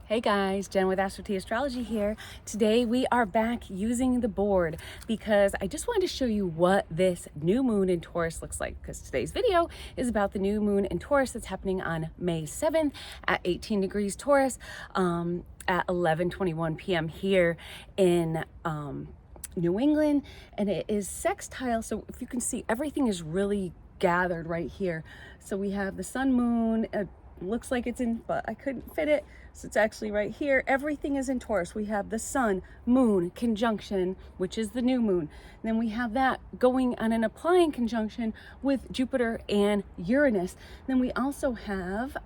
Hey guys, Jen with Astro T Astrology here. Today we are back using the board because I just wanted to show you what this new moon in Taurus looks like, because today's video is about the new moon in Taurus that's happening on May 7th at 18 degrees Taurus at 11:21 p.m. here in New England, and it is sextile. So if you can see, everything is really gathered right here. So we have the sun, moon, looks like it's in, but I couldn't fit it, so it's actually right here. Everything is in Taurus. We have the sun moon conjunction, which is the new moon, and then we have that going on an applying conjunction with Jupiter and Uranus. Then we also have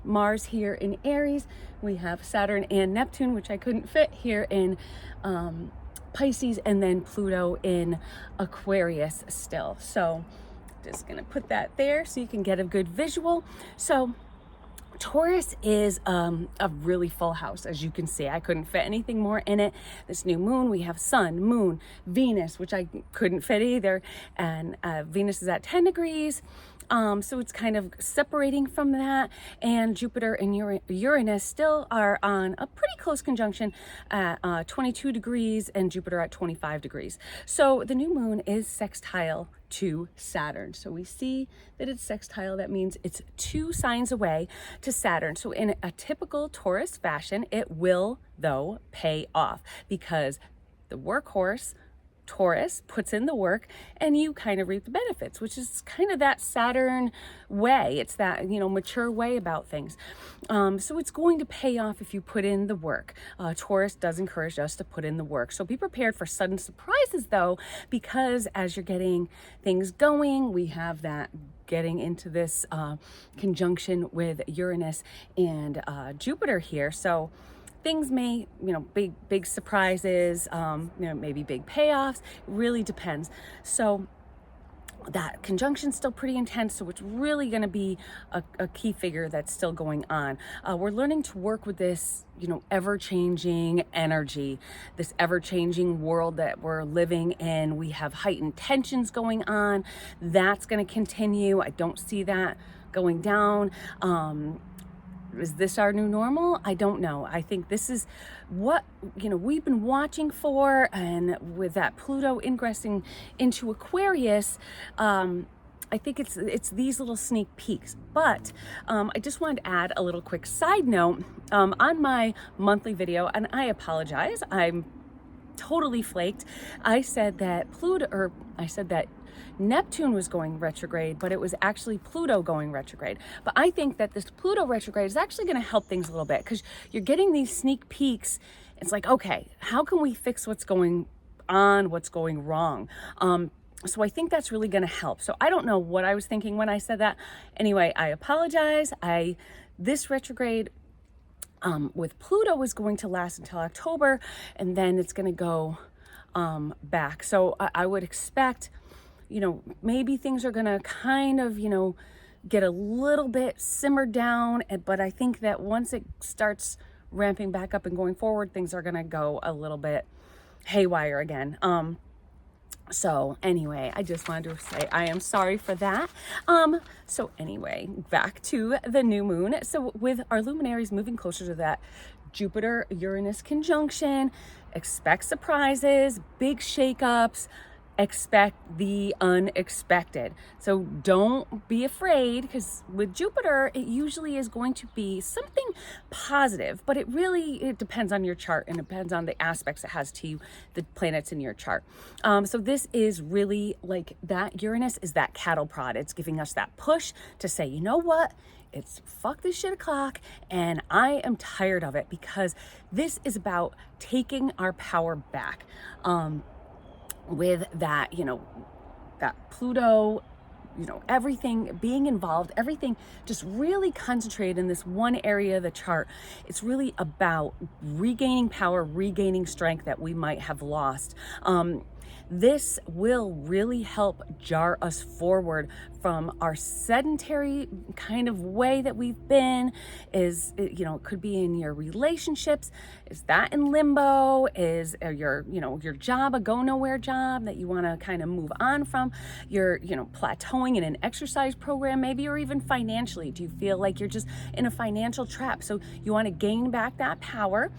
Mars here in Aries. We have Saturn and Neptune, which I couldn't fit, here in Pisces, and then Pluto in Aquarius still. So just gonna put that there so you can get a good visual. So Taurus is a really full house, as you can see. I couldn't fit anything more in it. This new moon, we have sun, moon, Venus, which I couldn't fit either, and Venus is at 10 degrees. So it's kind of separating from that, and Jupiter and Uranus still are on a pretty close conjunction at 22 degrees and Jupiter at 25 degrees. So the new moon is sextile to Saturn. So we see that it's sextile. That means it's 2 signs away to Saturn. So in a typical Taurus fashion, it will, though, pay off, because the workhorse Taurus puts in the work and you kind of reap the benefits, which is kind of that Saturn way. It's that, mature way about things. So it's going to pay off if you put in the work. Taurus does encourage us to put in the work. So be prepared for sudden surprises, though, because as you're getting things going, we have that getting into this conjunction with Uranus and Jupiter here. So things may, big surprises, maybe big payoffs. It really depends. So that conjunction's still pretty intense, so it's really going to be a key figure that's still going on. We're learning to work with this, ever-changing energy, this ever-changing world that we're living in. We have heightened tensions going on. That's going to continue. I don't see that going down. Is this our new normal? I don't know. I think this is what, we've been watching for, and with that Pluto ingressing into Aquarius, I think it's these little sneak peeks. But I just wanted to add a little quick side note on my monthly video, and I apologize. I'm totally flaked. I said that Neptune was going retrograde, but it was actually Pluto going retrograde. But I think that this Pluto retrograde is actually going to help things a little bit, because you're getting these sneak peeks. It's like, okay, how can we fix what's going on, what's going wrong? So I think that's really going to help. So I don't know what I was thinking when I said that. Anyway, I apologize. This retrograde with Pluto is going to last until October, and then it's going to go back. So I would expect, maybe things are going to kind of, get a little bit simmered down. But I think that once it starts ramping back up and going forward, things are going to go a little bit haywire again. So anyway, I just wanted to say I am sorry for that. So anyway, back to the new moon. So with our luminaries moving closer to that Jupiter-Uranus conjunction, expect surprises, big shakeups, expect the unexpected. So don't be afraid, because with Jupiter, it usually is going to be something positive, but it depends on your chart, and depends on the aspects it has to you, the planets in your chart. So this is really like that. Uranus is that cattle prod. It's giving us that push to say, you know what? It's fuck this shit o'clock, and I am tired of it, because this is about taking our power back. With that, that Pluto, everything being involved, everything just really concentrated in this one area of the chart. It's really about regaining power, regaining strength that we might have lost. This will really help jar us forward from our sedentary kind of way that we've been. Is, you know, it could be in your relationships. Is that in limbo? Is your, you know, your job a go nowhere job that you want to kind of move on from? You're, you know, plateauing in an exercise program maybe, or even financially. Do you feel like you're just in a financial trap? So you want to gain back that power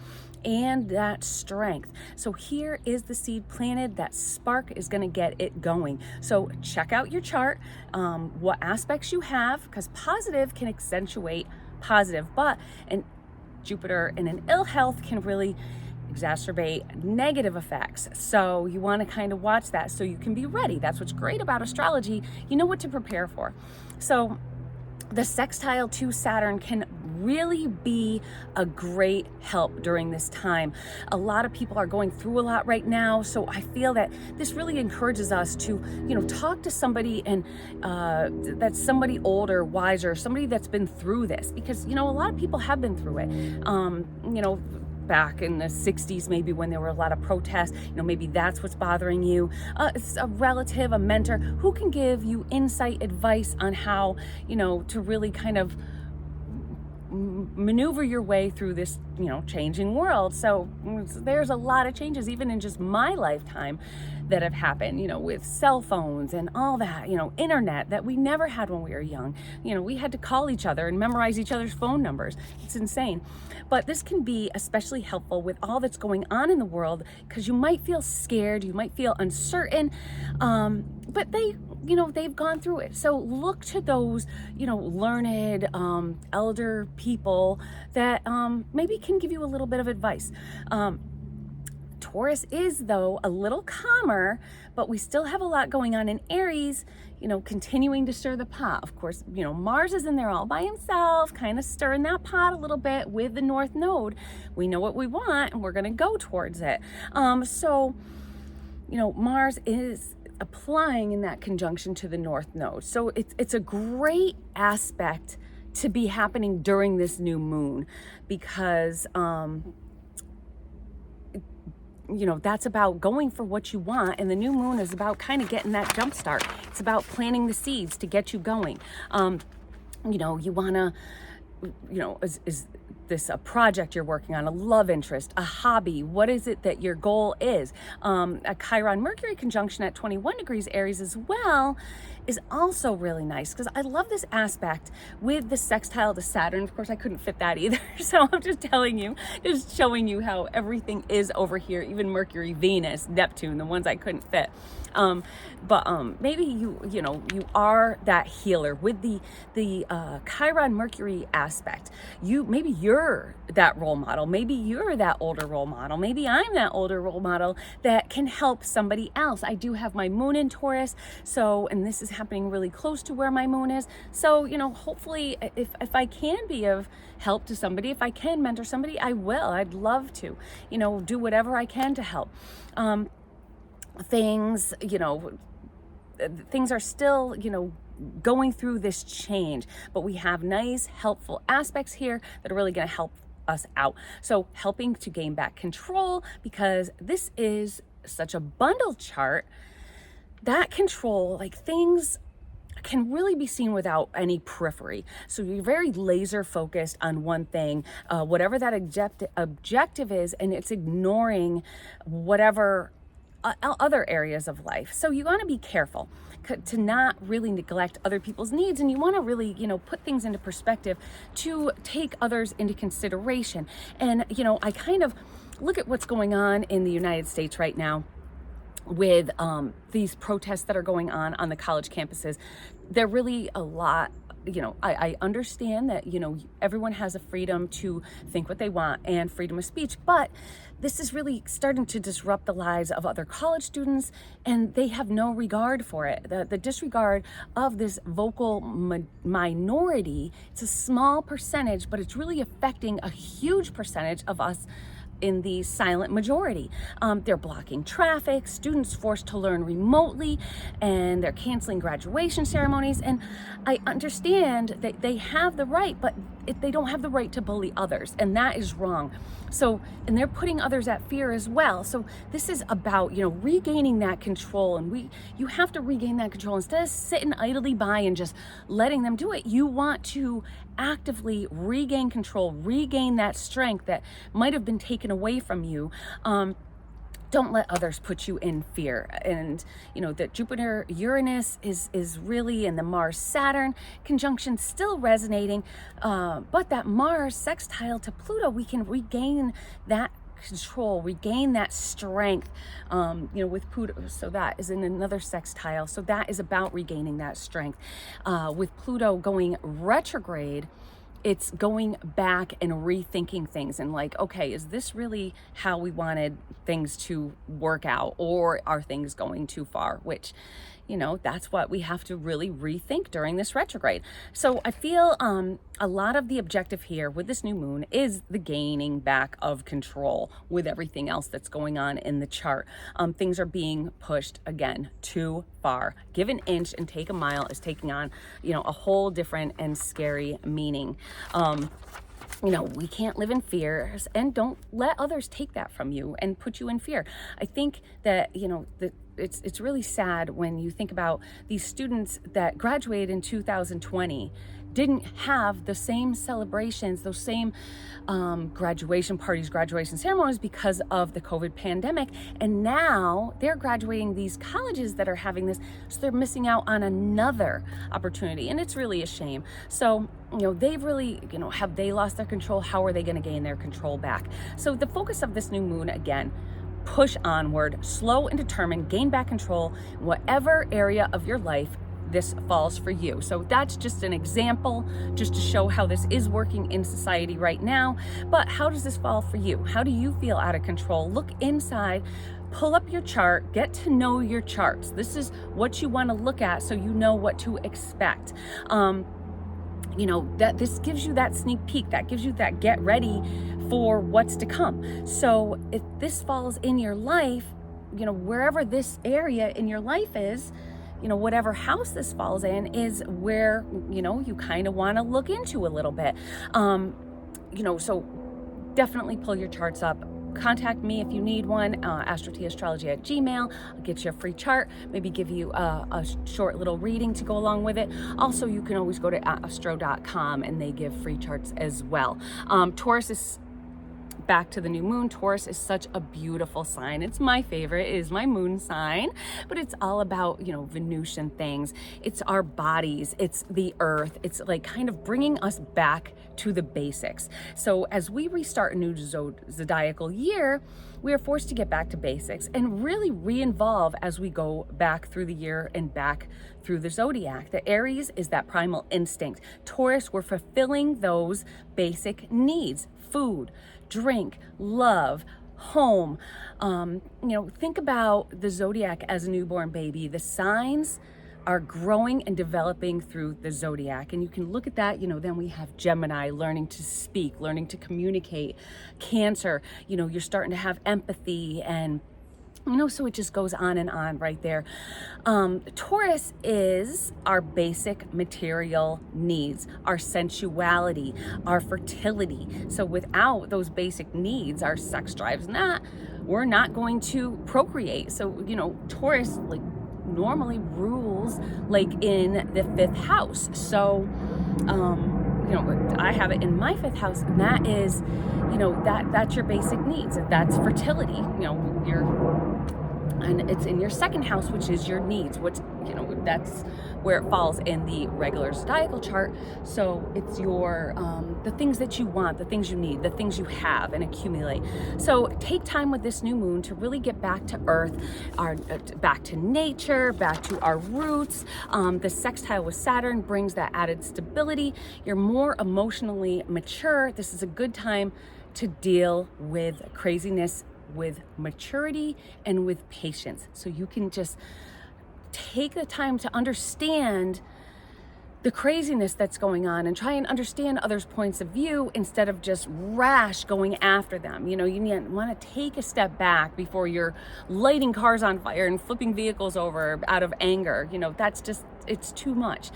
and that strength. So here is the seed planted. That spark is going to get it going. So check out your chart, what aspects you have, because positive can accentuate positive, but and Jupiter in an ill health can really exacerbate negative effects. So you want to kind of watch that so you can be ready. That's what's great about astrology. You know what to prepare for. So the sextile to Saturn can really be a great help during this time. A lot of people are going through a lot right now, so I feel that this really encourages us to, you know, talk to somebody and that's somebody older, wiser, somebody that's been through this, because, you know, a lot of people have been through it. You know, back in the 60s, maybe when there were a lot of protests, you know, maybe that's what's bothering you. It's a relative, a mentor who can give you insight, advice on how, you know, to really kind of maneuver your way through this, you know, changing world. So there's a lot of changes, even in just my lifetime, that have happened, you know, with cell phones and all that, you know, internet that we never had when we were young. You know, we had to call each other and memorize each other's phone numbers. It's insane. But this can be especially helpful with all that's going on in the world, because you might feel scared, you might feel uncertain, but they, you know, they've gone through it. So look to those, you know, learned, elder people that maybe can give you a little bit of advice. Taurus is, though, a little calmer, but we still have a lot going on in Aries, you know, continuing to stir the pot. Of course, you know, Mars is in there all by himself, kind of stirring that pot a little bit with the North Node. We know what we want, and we're going to go towards it. So, you know, Mars is applying in that conjunction to the North Node. So it's a great aspect to be happening during this new moon, because you know, that's about going for what you want, and the new moon is about kind of getting that jump start. It's about planting the seeds to get you going. You know, you want to, you know, is this a project you're working on, a love interest, a hobby? What is it that your goal is? A Chiron Mercury conjunction at 21 degrees Aries as well is also really nice, because I love this aspect with the sextile to Saturn. Of course, I couldn't fit that either. So I'm just telling you, just showing you how everything is over here, even Mercury, Venus, Neptune, the ones I couldn't fit. But maybe you know, you are that healer with the Chiron Mercury aspect. Maybe you're that role model. Maybe you're that older role model. Maybe I'm that older role model that can help somebody else. I do have my moon in Taurus, so, and this is happening really close to where my moon is. So, you know, hopefully if I can be of help to somebody, if I can mentor somebody, I will. I'd love to, you know, do whatever I can to help. Things, you know, things are still, you know, going through this change, but we have nice, helpful aspects here that are really going to help us out. So helping to gain back control, because this is such a bundle chart. That control, like, things can really be seen without any periphery. So you're very laser focused on one thing, whatever that objective is, and it's ignoring whatever other areas of life. So you want to be careful to not really neglect other people's needs, and you want to really, you know, put things into perspective to take others into consideration. And, you know, I kind of look at what's going on in the United States right now with these protests that are going on the college campuses. They're really a lot. You know, I understand that, you know, everyone has a freedom to think what they want and freedom of speech, but this is really starting to disrupt the lives of other college students, and they have no regard for it. The disregard of this vocal minority, it's a small percentage, but it's really affecting a huge percentage of us in the silent majority. They're blocking traffic, students forced to learn remotely, and they're canceling graduation ceremonies. And I understand that they have the right, but they don't have the right to bully others, and that is wrong. So, and they're putting others at fear as well. So this is about, regaining that control, and you have to regain that control instead of sitting idly by and just letting them do it. You want to actively regain control, regain that strength that might have been taken away from you. Don't let others put you in fear. And that Jupiter Uranus is really in the Mars Saturn conjunction still resonating, but that Mars sextile to Pluto, we can regain that control, regain that strength, with Pluto. So that is in another sextile. So that is about regaining that strength. With Pluto going retrograde, it's going back and rethinking things and like, okay, is this really how we wanted things to work out, or are things going too far? Which, that's what we have to really rethink during this retrograde. So I feel a lot of the objective here with this new moon is the gaining back of control with everything else that's going on in the chart. Things are being pushed again too far. Give an inch and take a mile is taking on, a whole different and scary meaning. We can't live in fears, and don't let others take that from you and put you in fear. I think that, it's really sad when you think about these students that graduated in 2020 didn't have the same celebrations, those same graduation parties, graduation ceremonies because of the COVID pandemic. And now they're graduating these colleges that are having this, so they're missing out on another opportunity. And it's really a shame. So, they've really, have they lost their control? How are they going to gain their control back? So the focus of this new moon, again, push onward, slow and determined, gain back control, whatever area of your life this falls for you. So that's just an example, just to show how this is working in society right now. But how does this fall for you? How do you feel out of control? Look inside, pull up your chart, get to know your charts. This is what you want to look at so you know what to expect. That this gives you that sneak peek, that gives you that get ready for what's to come. So if this falls in your life, wherever this area in your life is, whatever house this falls in is where, you kind of want to look into a little bit. So definitely pull your charts up. Contact me if you need one, astrotastrology@gmail.com. I'll get you a free chart, maybe give you a short little reading to go along with it. Also, you can always go to astro.com and they give free charts as well. Taurus is back to the new moon. Taurus is such a beautiful sign. It's my favorite. It is my moon sign, but it's all about, Venusian things. It's our bodies. It's the earth. It's like kind of bringing us back to the basics. So as we restart a new zodiacal year, we are forced to get back to basics and really re-involve as we go back through the year and back through the zodiac. The Aries is that primal instinct. Taurus, we're fulfilling those basic needs: food, drink, love, home. Think about the zodiac as a newborn baby. The signs are growing and developing through the zodiac. And you can look at that, then we have Gemini, learning to speak, learning to communicate. Cancer, you're starting to have empathy, and so it just goes on and on right there. Taurus is our basic material needs, our sensuality, our fertility. So without those basic needs, our sex drive's we're not going to procreate. So, Taurus normally rules in the 5th house. So, I have it in my 5th house, and that is, that's your basic needs. That's fertility. And it's in your 2nd house, which is your needs, which, that's where it falls in the regular zodiacal chart. So it's your, the things that you want, the things you need, the things you have and accumulate. So take time with this new moon to really get back to earth, back to nature, back to our roots. The sextile with Saturn brings that added stability. You're more emotionally mature. This is a good time to deal with craziness with maturity and with patience. So you can just take the time to understand the craziness that's going on and try and understand others' points of view instead of just rash going after them. You want to take a step back before you're lighting cars on fire and flipping vehicles over out of anger. That's just, it's too much.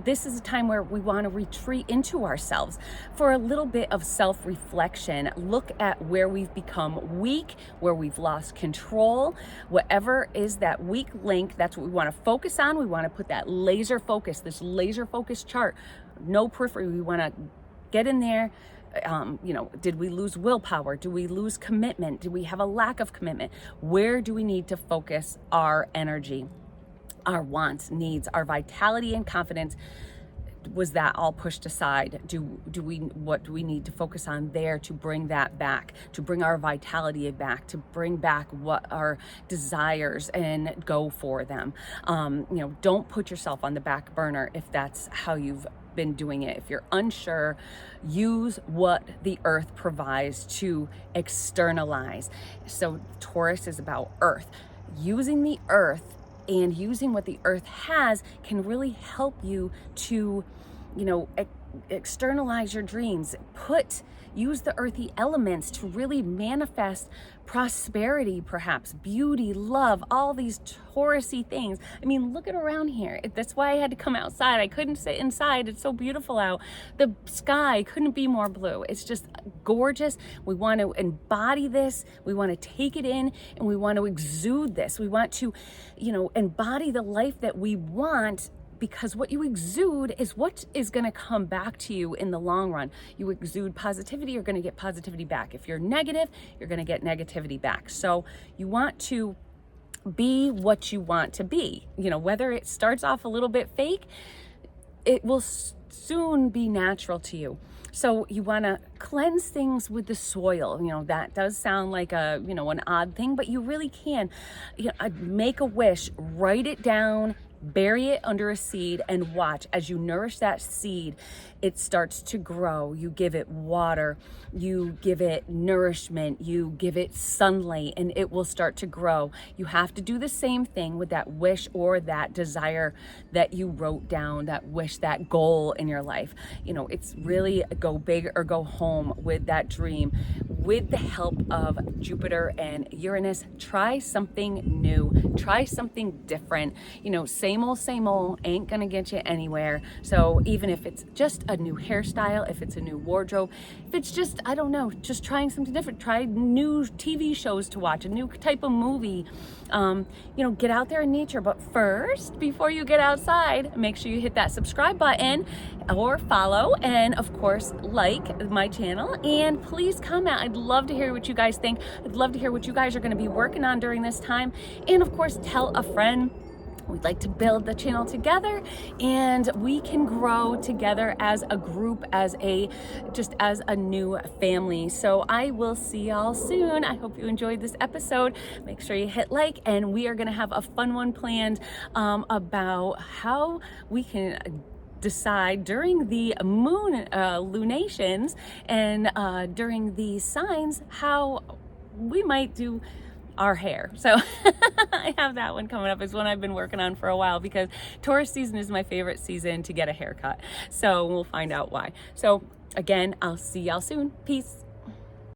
this is a time where we want to retreat into ourselves for a little bit of self-reflection. Look at where we've become weak, where we've lost control. Whatever is that weak link, that's what we want to focus on. We want to put that laser focus, this laser focus chart, no periphery. We want to get in there. Did we lose willpower? Do we lose commitment? Do we have a lack of commitment? Where do we need to focus our energy? Our wants, needs, our vitality and confidence, was that all pushed aside? What do we need to focus on there to bring that back, to bring our vitality back, to bring back what our desires and go for them? Don't put yourself on the back burner if that's how you've been doing it. If you're unsure, use what the earth provides to externalize. So Taurus is about earth. Using the earth and using what the earth has can really help you to, externalize your dreams. Use the earthy elements to really manifest prosperity, perhaps beauty, love, all these Taurusy things. I mean, look at around here. That's why I had to come outside. I couldn't sit inside. It's so beautiful out. The sky couldn't be more blue. It's just gorgeous. We want to embody this. We want to take it in, and we want to exude this. We want to, embody the life that we want, because what you exude is what is going to come back to you in the long run. You exude positivity, you're going to get positivity back. If you're negative, you're going to get negativity back. So you want to be what you want to be. Whether it starts off a little bit fake, it will soon be natural to you. So you want to cleanse things with the soil. That does sound like an odd thing, but you really can. Make a wish, write it down, bury it under a seed, and watch as you nourish that seed. It starts to grow. You give it water, you give it nourishment, you give it sunlight, and it will start to grow. You have to do the same thing with that wish or that desire that you wrote down, that wish, that goal in your life. It's really go big or go home with that dream. With the help of Jupiter and Uranus, try something new, try something different. Same old ain't gonna get you anywhere. So even if it's just a new hairstyle, if it's a new wardrobe, if it's just, just trying something different, try new TV shows to watch, a new type of movie, get out there in nature. But first, before you get outside, make sure you hit that subscribe button or follow, and of course, like my channel, and please comment. I'd love to hear what you guys think. I'd love to hear what you guys are going to be working on during this time. And of course, tell a friend. We'd like to build the channel together, and we can grow together as a group, as a new family. So I will see y'all soon. I hope you enjoyed this episode. Make sure you hit like, and we are going to have a fun one planned about how we can decide during the moon lunations and during the signs how we might do our hair. So I have that one coming up. It's one I've been working on for a while, because Taurus season is my favorite season to get a haircut. So we'll find out why. So again, I'll see y'all soon. Peace.